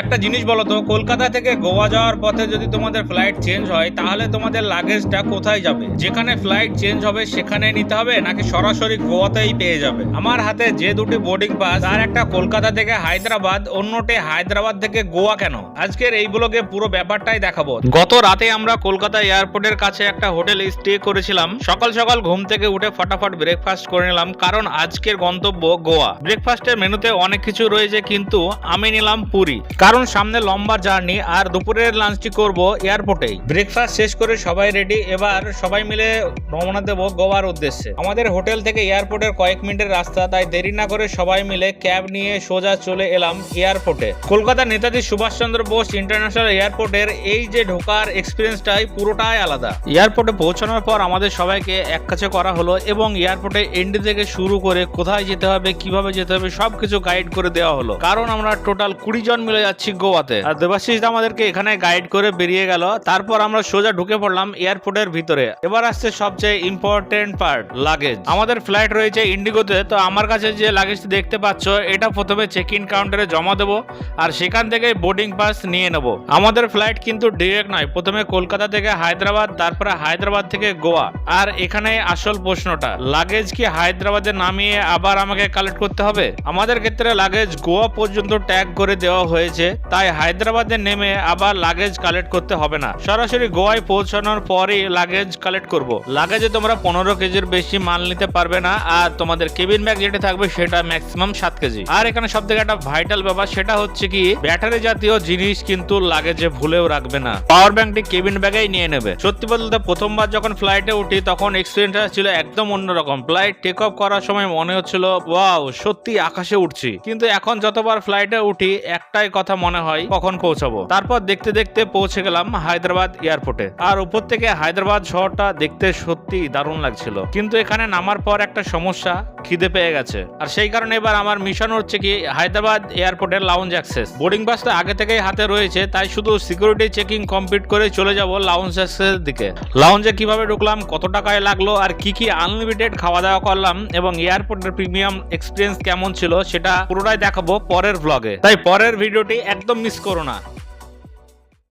একটা জিনিস বলো তো, কলকাতা থেকে গোয়া যাওয়ার পথে যদি তোমাদের ফ্লাইট চেঞ্জ হয় তাহলে তোমাদের লাগেজটা কোথায় যাবে? যেখানে ফ্লাইট চেঞ্জ হবে সেখানে নিতে হবে নাকি সরাসরি গোয়াতেই পেয়ে যাবে? আমার হাতে যে দুটি বোর্ডিং পাস, তার একটা কলকাতা থেকে হায়দ্রাবাদ, অন্যটি হায়দ্রাবাদ থেকে গোয়া। কেন? আজকের এই ব্লগে পুরো ব্যাপারটাই দেখাবো। গত রাতে আমরা কলকাতা এয়ারপোর্টের কাছে একটা হোটেলে স্টে করেছিলাম। সকাল সকাল ঘুম থেকে উঠে ফটাফট ব্রেকফাস্ট করে নিলাম, কারণ আজকের গন্তব্য গোয়া। ব্রেকফাস্টের মেনুতে অনেক কিছু রয়েছে, কিন্তু আমি নিলাম পুরি, কারণ সামনে লম্বা জার্নি আর দুপুরের লাঞ্চটি করব এয়ারপোর্টেই। ব্রেকফাস্ট শেষ করে সবাই রেডি, এবার সবাই মিলে রওনা দেব গোয়ার উদ্দেশ্যে। আমাদের হোটেল থেকে এয়ারপোর্টের কয়েক মিনিটের রাস্তা, তাই দেরি না করে সবাই মিলে ক্যাব নিয়ে সোজা চলে এলাম এয়ারপোর্টে। কলকাতা নেতাজি সুভাষচন্দ্র বোস ইন্টারন্যাশনাল এয়ারপোর্টের এই যে ঢোকার এক্সপিরিয়েন্সটাই পুরোটাই আলাদা। এয়ারপোর্টে পৌঁছানোর পর আমাদের সবাইকে এক কাছে করা হলো এবং এয়ারপোর্টে এন্ট্রি থেকে শুরু করে কোথায় যেতে হবে, কিভাবে যেতে হবে, সবকিছু গাইড করে দেওয়া হলো। কারণ আমরা টোটাল 20 জন মিলে যাচ্ছি গোয়াতে, আর দেবাশিস আমাদেরকে এখানে গাইড করে বেরিয়ে গেল। তারপর আমরা সোজা ঢুকে পড়লাম এয়ারপোর্টের ভিতরে। এবার আসছে সবচেয়ে ইম্পর্টেন্ট পার্ট, লাগেজ। আমাদের ফ্লাইট রয়েছে ইন্ডিগোতে, তো আমার কাছে যে লাগেজটি দেখতে পাচ্ছ এটা প্রথমে চেক ইন কাউন্টারে জমা দেবো আর সেখান থেকে বোর্ডিং পাস নিয়ে নেব। আমাদের ফ্লাইট কিন্তু ডিরেক্ট নয়, প্রথমে কলকাতা থেকে হায়দ্রাবাদ, তারপরে হায়দ্রাবাদ থেকে গোয়া। আর এখানে আসল প্রশ্নটা, লাগেজ কি হায়দ্রাবাদে নামিয়ে আবার আমাকে কালেক্ট করতে হবে? আমাদের ক্ষেত্রে লাগেজ গোয়া পর্যন্ত ট্যাগ করে দেওয়া হয়েছে, তাই হায়দ্রাবাদে নেমে আবার লাগেজ কালেক্ট করতে হবে না, সরাসরি গোয়ায় পৌঁছানোর পরই লাগেজ কালেক্ট করব। লাগেজে তোমরা 15 কেজির বেশি মাল নিতে পারবে না, আর তোমাদের কেবিন ব্যাগ যেটা থাকবে সেটা ম্যাক্সিমাম 7 কেজি। আর এখানে সব থেকে একটা ভাইটাল ব্যাপার, সেটা হচ্ছে কি ব্যাটারি জাতীয় জিনিস কিন্তু লাগেজে ভুলেও রাখবে না, পাওয়ার ব্যাংকটি কেবিন ব্যাগেই নিয়ে নেবে। সত্যি বলতে প্রথমবার যখন ফ্লাইটে উঠি তখন এক্সপিরিয়েন্সটা ছিল একদম অন্যরকম। ফ্লাইট টেক অফ করার সময় মনে হচ্ছিল ওয়াও, সত্যি আকাশে উঠছি, কিন্তু এখন যতবার ফ্লাইটে উঠি একটাই কথা মনে হয়, কখন পৌঁছাবো। তারপর দেখতে দেখতে পৌঁছে গেলাম হায়দ্রাবাদ এয়ারপোর্টে। আর উপর থেকে হায়দ্রাবাদ শহরটা দেখতে সত্যি দারুণ লাগছিল, কিন্তু এখানে নামার পর একটা সমস্যা, খিদে পেয়ে গেছে। আর সেই কারণে এবার আমার মিশন হচ্ছে কি হায়দ্রাবাদ এয়ারপোর্টের লাউঞ্জ অ্যাক্সেস। বোর্ডিং পাসটা আগে থেকেই হাতে রয়েছে, তাই শুধু সিকিউরিটি চেকিং কমপ্লিট করে চলে যাব লাউঞ্জ অ্যাক্সেসের দিকে। লাউঞ্জে কিভাবে ঢুকলাম, কত টাকায় লাগলো, আর কি কি আনলিমিটেড খাওয়া দাওয়া করলাম এবং এয়ারপোর্টের প্রিমিয়াম এক্সপিরিয়েন্স কেমন ছিল সেটা পুরোটাই দেখাবো পরের ব্লগে, তাই পরের ভিডিওটি একদম মিস করো না।